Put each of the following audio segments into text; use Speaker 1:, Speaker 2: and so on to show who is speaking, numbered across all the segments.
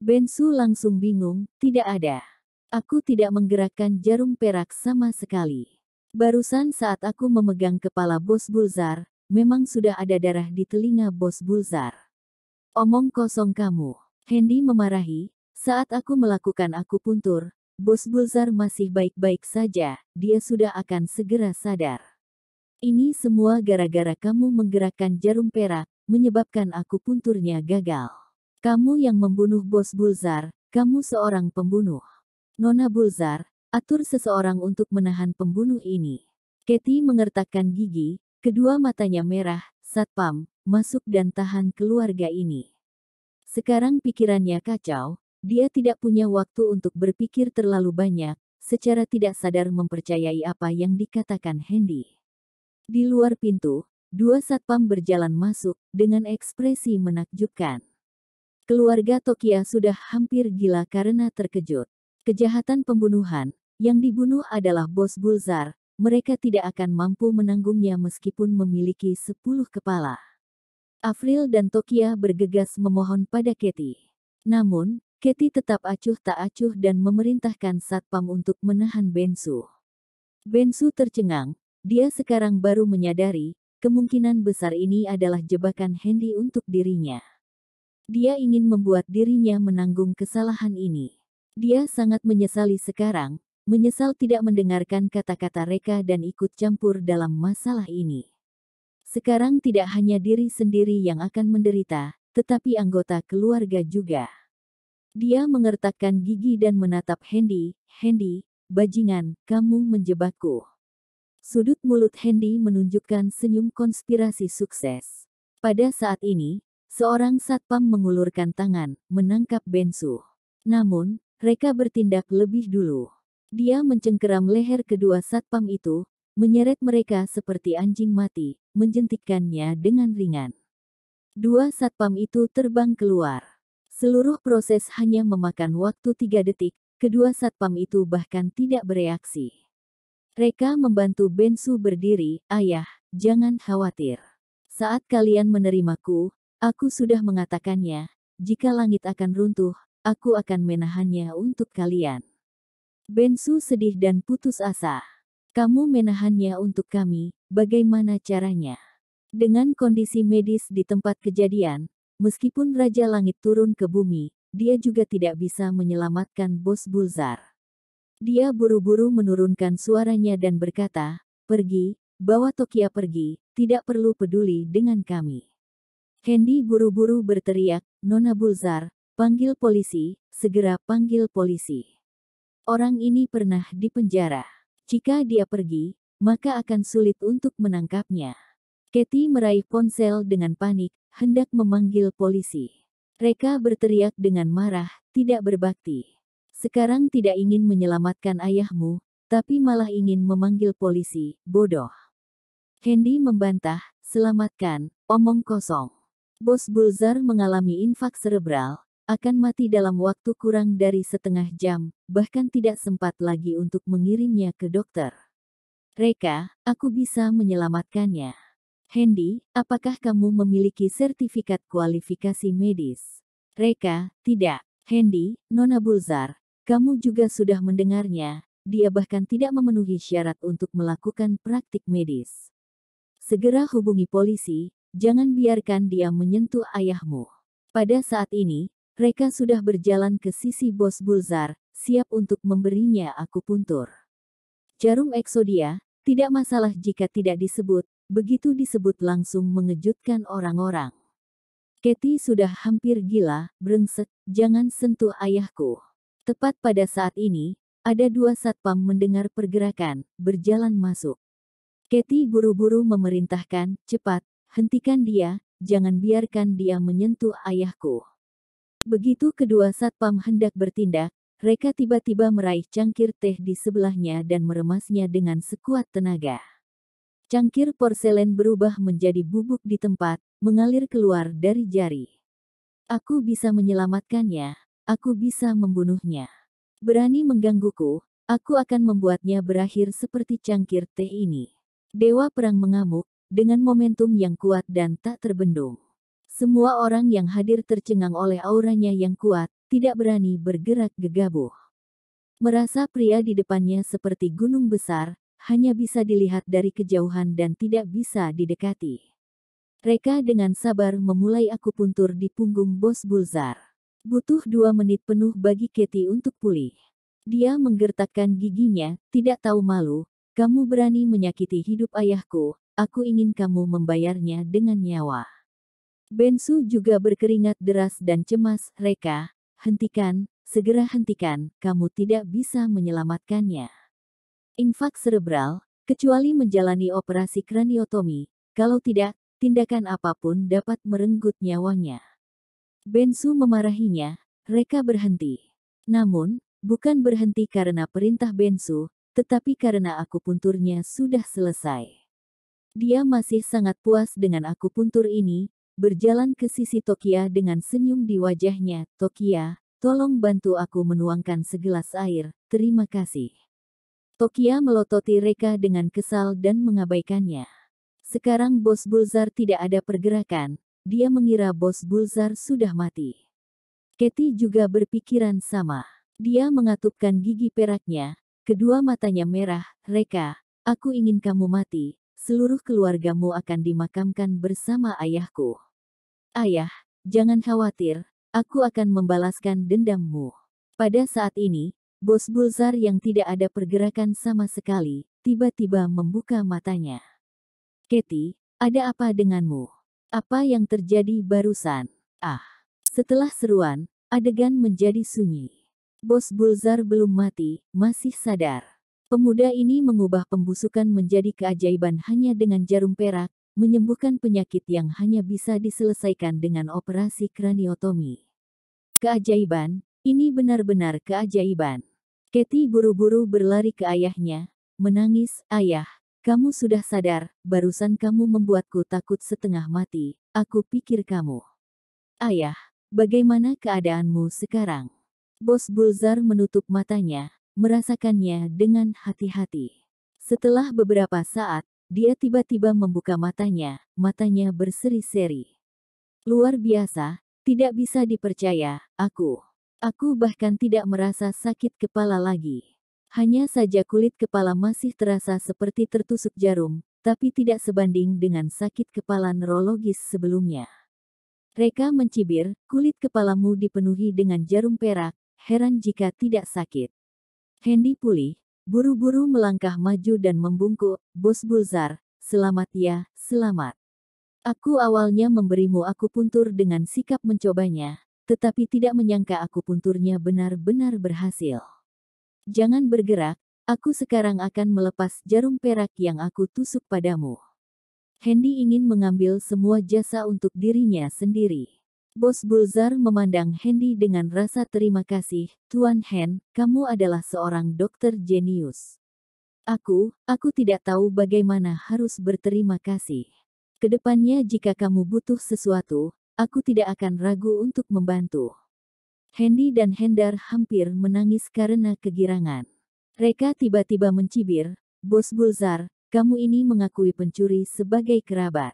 Speaker 1: Bensu langsung bingung, tidak ada. Aku tidak menggerakkan jarum perak sama sekali. Barusan saat aku memegang kepala Bos Bulzar, memang sudah ada darah di telinga Bos Bulzar. Omong kosong kamu. Hendy memarahi, saat aku melakukan akupuntur, Bos Bulzar masih baik-baik saja, dia sudah akan segera sadar. Ini semua gara-gara kamu menggerakkan jarum perak, menyebabkan akupunturnya gagal. Kamu yang membunuh Bos Bulzar, kamu seorang pembunuh. Nona Bulzar, atur seseorang untuk menahan pembunuh ini. Katie mengertakkan gigi, kedua matanya merah, Satpam, masuk dan tahan keluarga ini. Sekarang pikirannya kacau, dia tidak punya waktu untuk berpikir terlalu banyak, secara tidak sadar mempercayai apa yang dikatakan Hendy. Di luar pintu, dua satpam berjalan masuk, dengan ekspresi menakjubkan. Keluarga Tokia sudah hampir gila karena terkejut. Kejahatan pembunuhan, yang dibunuh adalah Bos Bulzar, mereka tidak akan mampu menanggungnya meskipun memiliki 10 kepala. Afril dan Tokia bergegas memohon pada Katie. Namun, Katie tetap acuh tak acuh dan memerintahkan satpam untuk menahan Bensu. Bensu tercengang, dia sekarang baru menyadari, kemungkinan besar ini adalah jebakan Hendy untuk dirinya. Dia ingin membuat dirinya menanggung kesalahan ini. Dia sangat menyesali sekarang, menyesal tidak mendengarkan kata-kata Reka dan ikut campur dalam masalah ini. Sekarang tidak hanya diri sendiri yang akan menderita, tetapi anggota keluarga juga. Dia mengertakkan gigi dan menatap Hendy, Hendy, bajingan, kamu menjebakku. Sudut mulut Hendy menunjukkan senyum konspirasi sukses. Pada saat ini, seorang satpam mengulurkan tangan, menangkap Bensu. Namun, Reka bertindak lebih dulu. Dia mencengkeram leher kedua satpam itu, menyeret mereka seperti anjing mati, menjentikkannya dengan ringan. Dua satpam itu terbang keluar. Seluruh proses hanya memakan waktu 3 detik, kedua satpam itu bahkan tidak bereaksi. Reka membantu Bensu berdiri, ayah, jangan khawatir. Saat kalian menerimaku, aku sudah mengatakannya, jika langit akan runtuh, aku akan menahannya untuk kalian. Bensu sedih dan putus asa. Kamu menahannya untuk kami, bagaimana caranya? Dengan kondisi medis di tempat kejadian, meskipun Raja Langit turun ke bumi, dia juga tidak bisa menyelamatkan Bos Bulzar. Dia buru-buru menurunkan suaranya dan berkata, pergi, bawa Tokia pergi, tidak perlu peduli dengan kami. Hendy buru-buru berteriak, Nona Bulzar, panggil polisi, segera panggil polisi. Orang ini pernah dipenjara. Jika dia pergi, maka akan sulit untuk menangkapnya. Katie meraih ponsel dengan panik, hendak memanggil polisi. Reka berteriak dengan marah, tidak berbakti. Sekarang tidak ingin menyelamatkan ayahmu, tapi malah ingin memanggil polisi, bodoh. Hendy membantah, selamatkan, omong kosong. Bos Bulzar mengalami infak serebral, akan mati dalam waktu kurang dari setengah jam, bahkan tidak sempat lagi untuk mengirimnya ke dokter. Reka, aku bisa menyelamatkannya. Hendy, apakah kamu memiliki sertifikat kualifikasi medis? Reka, tidak. Hendy, Nona Bulzar, kamu juga sudah mendengarnya, dia bahkan tidak memenuhi syarat untuk melakukan praktik medis. Segera hubungi polisi, jangan biarkan dia menyentuh ayahmu. Pada saat ini, Reka sudah berjalan ke sisi Bos Bulzar, siap untuk memberinya akupuntur. Jarum Exodia, tidak masalah jika tidak disebut, begitu disebut langsung mengejutkan orang-orang. Katie sudah hampir gila, brengsek, jangan sentuh ayahku. Tepat pada saat ini, ada dua satpam mendengar pergerakan, berjalan masuk. Katie buru-buru memerintahkan, cepat, hentikan dia, jangan biarkan dia menyentuh ayahku. Begitu kedua satpam hendak bertindak, Reka tiba-tiba meraih cangkir teh di sebelahnya dan meremasnya dengan sekuat tenaga. Cangkir porselen berubah menjadi bubuk di tempat, mengalir keluar dari jari. Aku bisa menyelamatkannya, aku bisa membunuhnya. Berani menggangguku, aku akan membuatnya berakhir seperti cangkir teh ini. Dewa Perang mengamuk, dengan momentum yang kuat dan tak terbendung. Semua orang yang hadir tercengang oleh auranya yang kuat, tidak berani bergerak gegabah. Merasa pria di depannya seperti gunung besar, hanya bisa dilihat dari kejauhan dan tidak bisa didekati. Reka dengan sabar memulai akupuntur di punggung Bos Bulzar. Butuh 2 menit penuh bagi Katie untuk pulih. Dia menggertakkan giginya, tidak tahu malu, kamu berani menyakiti hidup ayahku, aku ingin kamu membayarnya dengan nyawa. Bensu juga berkeringat deras dan cemas, Reka, hentikan, segera hentikan, kamu tidak bisa menyelamatkannya. Infak cerebral, kecuali menjalani operasi kraniotomi, kalau tidak, tindakan apapun dapat merenggut nyawanya. Bensu memarahinya, Reka berhenti. Namun, bukan berhenti karena perintah Bensu, tetapi karena akupunturnya sudah selesai. Dia masih sangat puas dengan akupuntur ini, berjalan ke sisi Tokia dengan senyum di wajahnya. Tokia, tolong bantu aku menuangkan segelas air, terima kasih. Tokia melototi Reka dengan kesal dan mengabaikannya. Sekarang Bos Bulzar tidak ada pergerakan, dia mengira Bos Bulzar sudah mati. Katie juga berpikiran sama. Dia mengatupkan gigi peraknya, kedua matanya merah, Reka, aku ingin kamu mati, seluruh keluargamu akan dimakamkan bersama ayahku. Ayah, jangan khawatir, aku akan membalaskan dendammu. Pada saat ini, Bos Bulzar yang tidak ada pergerakan sama sekali, tiba-tiba membuka matanya. Katie, ada apa denganmu? Apa yang terjadi barusan? Ah, setelah seruan, adegan menjadi sunyi. Bos Bulzar belum mati, masih sadar. Pemuda ini mengubah pembusukan menjadi keajaiban hanya dengan jarum perak, menyembuhkan penyakit yang hanya bisa diselesaikan dengan operasi kraniotomi. Keajaiban, ini benar-benar keajaiban. Katie buru-buru berlari ke ayahnya, menangis, ayah, kamu sudah sadar, barusan kamu membuatku takut setengah mati, aku pikir kamu. Ayah, bagaimana keadaanmu sekarang? Bos Bulzar menutup matanya, merasakannya dengan hati-hati. Setelah beberapa saat, dia tiba-tiba membuka matanya berseri-seri. Luar biasa, tidak bisa dipercaya, aku bahkan tidak merasa sakit kepala lagi. Hanya saja kulit kepala masih terasa seperti tertusuk jarum, tapi tidak sebanding dengan sakit kepala neurologis sebelumnya. Reka mencibir, kulit kepalamu dipenuhi dengan jarum perak, heran jika tidak sakit. Hendy pulih, buru-buru melangkah maju dan membungkuk, Bos Bulzar, selamat ya, selamat. Aku awalnya memberimu akupuntur dengan sikap mencobanya, tetapi tidak menyangka akupunturnya benar-benar berhasil. Jangan bergerak, aku sekarang akan melepas jarum perak yang aku tusuk padamu. Hendy ingin mengambil semua jasa untuk dirinya sendiri. Bos Bulzar memandang Hendy dengan rasa terima kasih, Tuan Hen, kamu adalah seorang dokter jenius. Aku tidak tahu bagaimana harus berterima kasih. Kedepannya jika kamu butuh sesuatu, aku tidak akan ragu untuk membantu. Hendy dan Hendar hampir menangis karena kegirangan. Reka tiba-tiba mencibir, Bos Bulzar, kamu ini mengakui pencuri sebagai kerabat.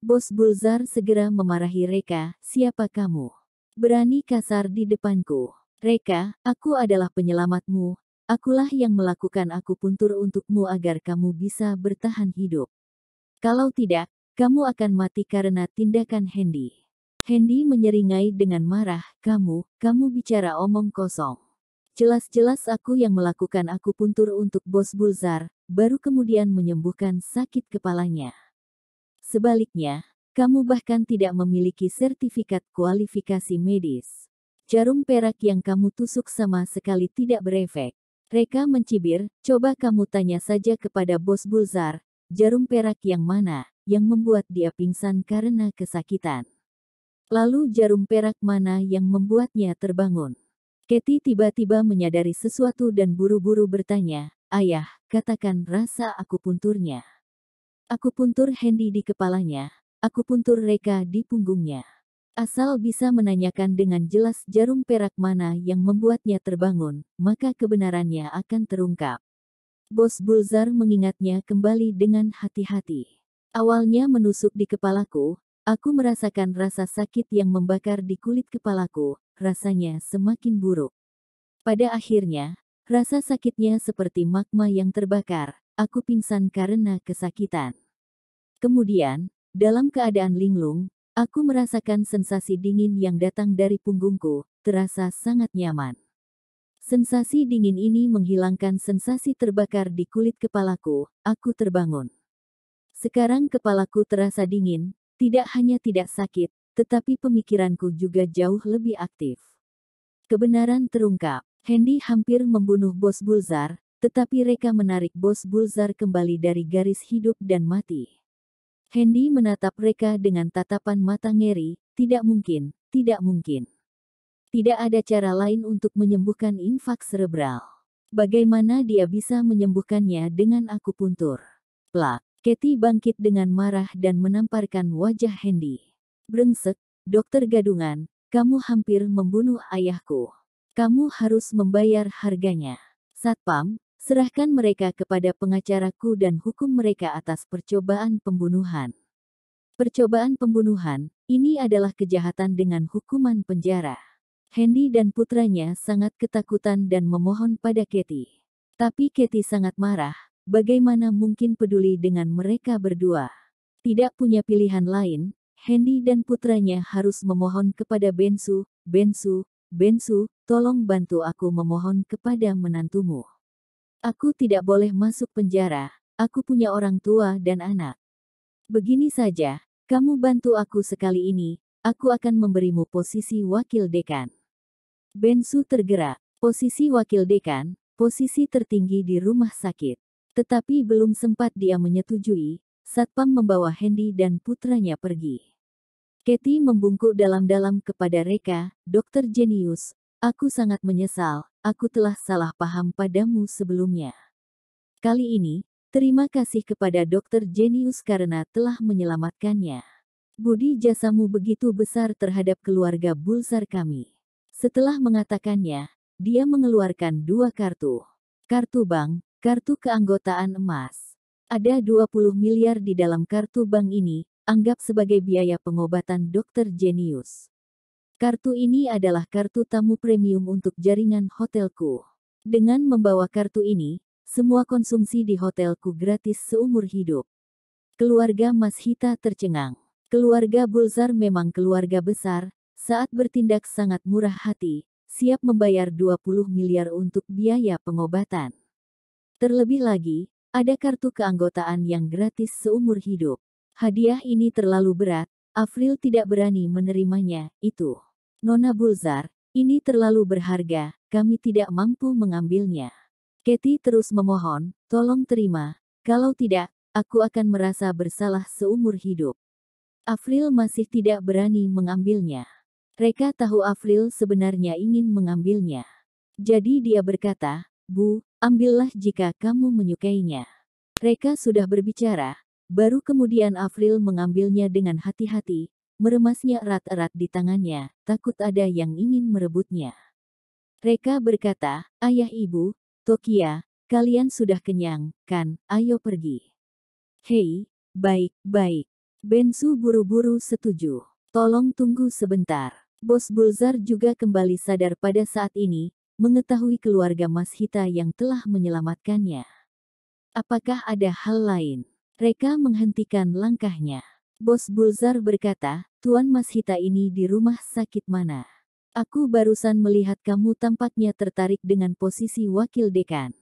Speaker 1: Bos Bulzar segera memarahi Reka, siapa kamu? Berani kasar di depanku. Reka, aku adalah penyelamatmu, akulah yang melakukan akupuntur untukmu agar kamu bisa bertahan hidup. Kalau tidak, kamu akan mati karena tindakan Hendy. Hendy menyeringai dengan marah, kamu bicara omong kosong. Jelas-jelas aku yang melakukan akupuntur untuk Bos Bulzar, baru kemudian menyembuhkan sakit kepalanya. Sebaliknya, kamu bahkan tidak memiliki sertifikat kualifikasi medis. Jarum perak yang kamu tusuk sama sekali tidak berefek. Reka mencibir, coba kamu tanya saja kepada Bos Bulzar, jarum perak yang mana, yang membuat dia pingsan karena kesakitan. Lalu jarum perak mana yang membuatnya terbangun. Katie tiba-tiba menyadari sesuatu dan buru-buru bertanya, ayah, katakan rasa akupunturnya. Akupuntur Hendy di kepalanya, akupuntur Reka di punggungnya. Asal bisa menanyakan dengan jelas jarum perak mana yang membuatnya terbangun, maka kebenarannya akan terungkap. Bos Bulzar mengingatnya kembali dengan hati-hati. Awalnya menusuk di kepalaku, aku merasakan rasa sakit yang membakar di kulit kepalaku, rasanya semakin buruk. Pada akhirnya, rasa sakitnya seperti magma yang terbakar, aku pingsan karena kesakitan. Kemudian, dalam keadaan linglung, aku merasakan sensasi dingin yang datang dari punggungku, terasa sangat nyaman. Sensasi dingin ini menghilangkan sensasi terbakar di kulit kepalaku, aku terbangun. Sekarang kepalaku terasa dingin, tidak hanya tidak sakit, tetapi pemikiranku juga jauh lebih aktif. Kebenaran terungkap, Hendy hampir membunuh Bos Bulzar, tetapi Reka menarik Bos Bulzar kembali dari garis hidup dan mati. Hendy menatap Reka dengan tatapan mata ngeri, tidak mungkin, tidak mungkin. Tidak ada cara lain untuk menyembuhkan infak cerebral. Bagaimana dia bisa menyembuhkannya dengan akupuntur? Plak, Katie bangkit dengan marah dan menamparkan wajah Hendy. Brengsek, dokter gadungan, kamu hampir membunuh ayahku. Kamu harus membayar harganya. Satpam, serahkan mereka kepada pengacaraku dan hukum mereka atas percobaan pembunuhan. Percobaan pembunuhan, ini adalah kejahatan dengan hukuman penjara. Hendy dan putranya sangat ketakutan dan memohon pada Katie. Tapi Katie sangat marah, bagaimana mungkin peduli dengan mereka berdua. Tidak punya pilihan lain, Hendy dan putranya harus memohon kepada Bensu, Bensu, tolong bantu aku memohon kepada menantumu. Aku tidak boleh masuk penjara, aku punya orang tua dan anak. Begini saja, kamu bantu aku sekali ini, aku akan memberimu posisi wakil dekan. Bensu tergerak, posisi wakil dekan, posisi tertinggi di rumah sakit. Tetapi belum sempat dia menyetujui, Satpam membawa Hendy dan putranya pergi. Katie membungkuk dalam-dalam kepada Reka, Dokter Jenius, aku sangat menyesal, aku telah salah paham padamu sebelumnya. Kali ini, terima kasih kepada Dokter Jenius karena telah menyelamatkannya. Budi jasamu begitu besar terhadap keluarga Bulzar kami. Setelah mengatakannya, dia mengeluarkan 2 kartu. Kartu bank, kartu keanggotaan emas. Ada 20 miliar di dalam kartu bank ini, anggap sebagai biaya pengobatan Dokter Jenius. Kartu ini adalah kartu tamu premium untuk jaringan hotelku. Dengan membawa kartu ini, semua konsumsi di hotelku gratis seumur hidup. Keluarga Mas Hita tercengang. Keluarga Bulzar memang keluarga besar, saat bertindak sangat murah hati, siap membayar 20 miliar untuk biaya pengobatan. Terlebih lagi, ada kartu keanggotaan yang gratis seumur hidup. Hadiah ini terlalu berat, Afril tidak berani menerimanya, itu. Nona Bulzar, ini terlalu berharga, kami tidak mampu mengambilnya. Katie terus memohon, tolong terima, kalau tidak, aku akan merasa bersalah seumur hidup. Afril masih tidak berani mengambilnya. Reka tahu Afril sebenarnya ingin mengambilnya. Jadi dia berkata, Bu, ambillah jika kamu menyukainya. Reka sudah berbicara, baru kemudian Afril mengambilnya dengan hati-hati, meremasnya erat-erat di tangannya, takut ada yang ingin merebutnya. Reka berkata, ayah ibu, Tokia, kalian sudah kenyang, kan, ayo pergi. Hei, baik. Bensu buru-buru setuju. Tolong tunggu sebentar. Bos Bulzar juga kembali sadar pada saat ini, mengetahui keluarga Mas Hita yang telah menyelamatkannya. Apakah ada hal lain? Reka menghentikan langkahnya. Bos Bulzar berkata, Tuan Mas Hita ini di rumah sakit mana? Aku barusan melihat kamu tampaknya tertarik dengan posisi wakil dekan.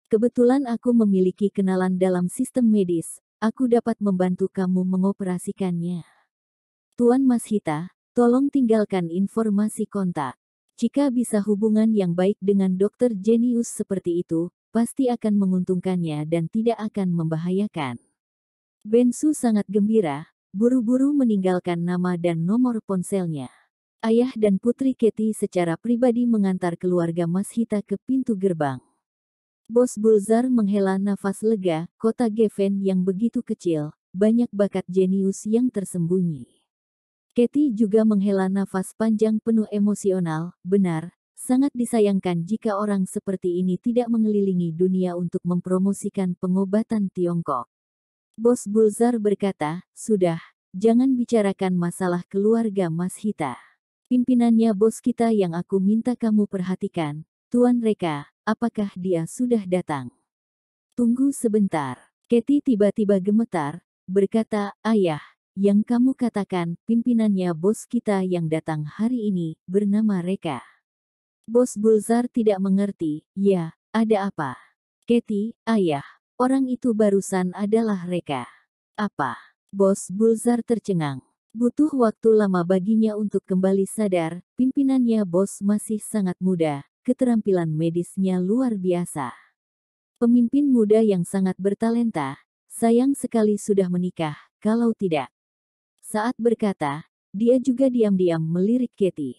Speaker 1: Kebetulan aku memiliki kenalan dalam sistem medis, aku dapat membantu kamu mengoperasikannya. Tuan Mas Hita, tolong tinggalkan informasi kontak. Jika bisa hubungan yang baik dengan Dokter Jenius seperti itu, pasti akan menguntungkannya dan tidak akan membahayakan. Bensu sangat gembira, buru-buru meninggalkan nama dan nomor ponselnya. Ayah dan putri Katie secara pribadi mengantar keluarga Mas Hita ke pintu gerbang. Bos Bulzar menghela nafas lega, kota Geffen yang begitu kecil, banyak bakat jenius yang tersembunyi. Katie juga menghela nafas panjang penuh emosional, benar, sangat disayangkan jika orang seperti ini tidak mengelilingi dunia untuk mempromosikan pengobatan Tiongkok. Bos Bulzar berkata, sudah, jangan bicarakan masalah keluarga Mas Hita. Pimpinannya bos kita yang aku minta kamu perhatikan, Tuan Reka, apakah dia sudah datang? Tunggu sebentar. Kathy tiba-tiba gemetar, berkata, ayah, yang kamu katakan, pimpinannya bos kita yang datang hari ini, bernama Reka. Bos Bulzar tidak mengerti, ya, ada apa? Kathy, ayah, orang itu barusan adalah Reka. Apa? Bos Bulzar tercengang. Butuh waktu lama baginya untuk kembali sadar, pimpinannya bos masih sangat muda, keterampilan medisnya luar biasa. Pemimpin muda yang sangat bertalenta, sayang sekali sudah menikah, kalau tidak. Saat berkata, dia juga diam-diam melirik Kathy.